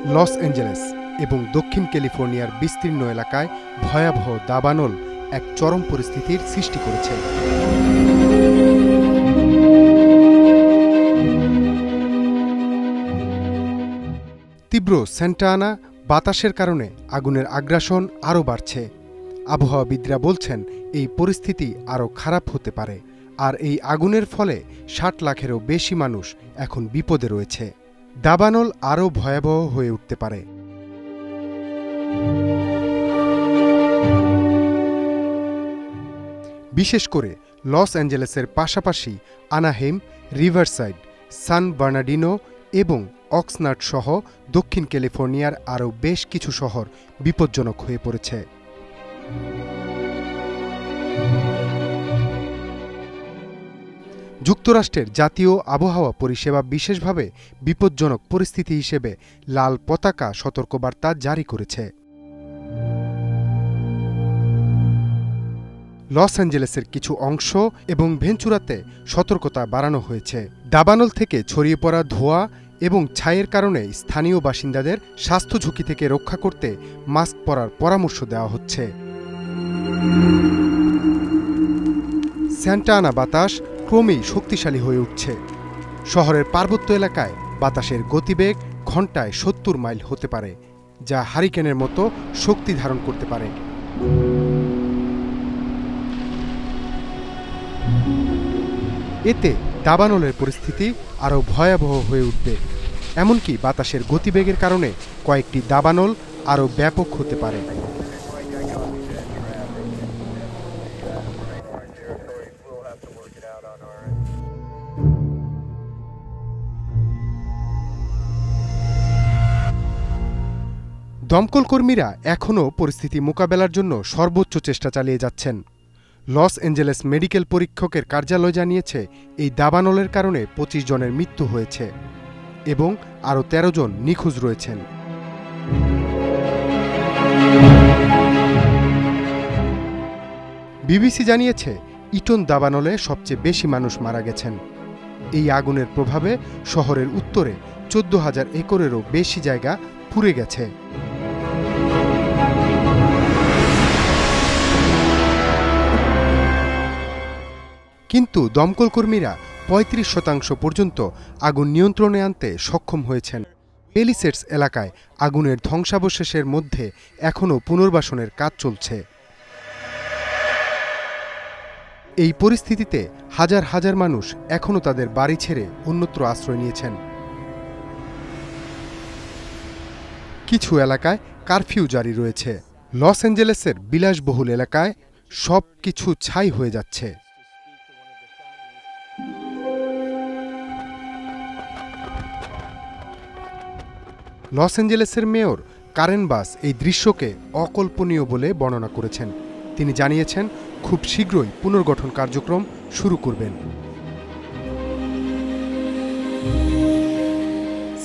Los Angeles এবং দক্ষিণ ক্যালিফোর্নিয়ার বিস্তীর্ণ এলাকায় ভয়াবহ দাবানল এক চরম পরিস্থিতির সৃষ্টি করেছে। তীব্র স্যান্টা আনা বাতাসের কারণে আগুনের আগ্রাসন আরও বাড়ছে। আবহাওয়াবিদরা বলছেন এই পরিস্থিতি আরও খারাপ হতে পারে, আর এই আগুনের ফলে ৬০ লাখেরও বেশি মানুষ এখন বিপদে রয়েছে। দাবানল আরও ভয়াবহ হয়ে উঠতে পারে। বিশেষ করে লস অ্যাঞ্জেলেসের পাশাপাশি আনাহেইম, রিভারসাইড, সান বার্নার্ডিনো এবং অক্সনার্ড সহ দক্ষিণ ক্যালিফোর্নিয়ার আরও বেশ কিছু শহর বিপজ্জনক হয়ে পড়েছে। যুক্তরাষ্ট্রের জাতীয় আবহাওয়া পরিষেবা বিশেষভাবে বিপজ্জনক পরিস্থিতি হিসেবে লাল পতাকা সতর্কবার্তা জারি করেছে। লস অ্যাঞ্জেলেসের কিছু অংশ এবং ভেঞ্চুরাতে সতর্কতা বাড়ানো হয়েছে। দাবানল থেকে ছড়িয়ে পড়া ধোঁয়া এবং ছাইয়ের কারণে স্থানীয় বাসিন্দাদের স্বাস্থ্য ঝুঁকি থেকে রক্ষা করতে মাস্ক পরার পরামর্শ দেওয়া হচ্ছে। স্যান্টা আনা বাতাস ক্রমেই শক্তিশালী হয়ে উঠছে। শহরের পার্বত্য এলাকায় বাতাসের গতিবেগ ঘণ্টায় ৭০ মাইল হতে পারে, যা হারিকেনের মতো শক্তি ধারণ করতে পারে। এতে দাবানলের পরিস্থিতি আরও ভয়াবহ হয়ে উঠবে। এমনকি বাতাসের গতিবেগের কারণে কয়েকটি দাবানল আরও ব্যাপক হতে পারে। দমকল কর্মীরা এখনও পরিস্থিতি মোকাবেলার জন্য সর্বোচ্চ চেষ্টা চালিয়ে যাচ্ছেন। লস অ্যাঞ্জেলেস মেডিকেল পরীক্ষকের কার্যালয় জানিয়েছে এই দাবানলের কারণে ২৫ জনের মৃত্যু হয়েছে এবং আরও ১৩ জন নিখোঁজ রয়েছেন। বিবিসি জানিয়েছে ইটন দাবানলে সবচেয়ে বেশি মানুষ মারা গেছেন। এই আগুনের প্রভাবে শহরের উত্তরে ১৪,০০০ একরেরও বেশি জায়গা পুড়ে গেছে। কিন্তু দমকল কর্মীরা ৩৫% পর্যন্ত আগুন নিয়ন্ত্রণে আনতে সক্ষম হয়েছেন। পেলিসেডস এলাকায় আগুনের ধ্বংসাবশেষের মধ্যে এখনও পুনর্বাসনের কাজ চলছে। এই পরিস্থিতিতে হাজার হাজার মানুষ এখনও তাদের বাড়ি ছেড়ে অন্যত্র আশ্রয় নিয়েছেন। কিছু এলাকায় কারফিউ জারি রয়েছে। লস অ্যাঞ্জেলেসের বিলাসবহুল এলাকায় সব কিছু ছাই হয়ে যাচ্ছে। লস অ্যাঞ্জেলেসের মেয়র কারেন বাস এই দৃশ্যকে অকল্পনীয় বলে বর্ণনা করেছেন। তিনি জানিয়েছেন খুব শীঘ্রই পুনর্গঠন কার্যক্রম শুরু করবেন।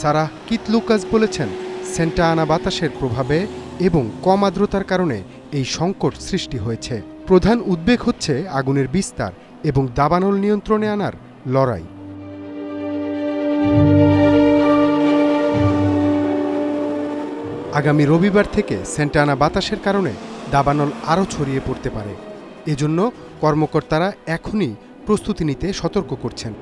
সারাহ কিথ লুকাস বলেছেন, স্যান্টা আনা বাতাসের প্রভাবে এবং কম আর্দ্রতার কারণে এই সংকট সৃষ্টি হয়েছে। প্রধান উদ্বেগ হচ্ছে আগুনের বিস্তার এবং দাবানল নিয়ন্ত্রণে আনার লড়াই। আগামী রবিবার থেকে স্যান্টা আনা বাতাসের কারণে দাবানল আরও ছড়িয়ে পড়তে পারে। এজন্য কর্মকর্তারা এখনই প্রস্তুতি নিতে সতর্ক করছেন।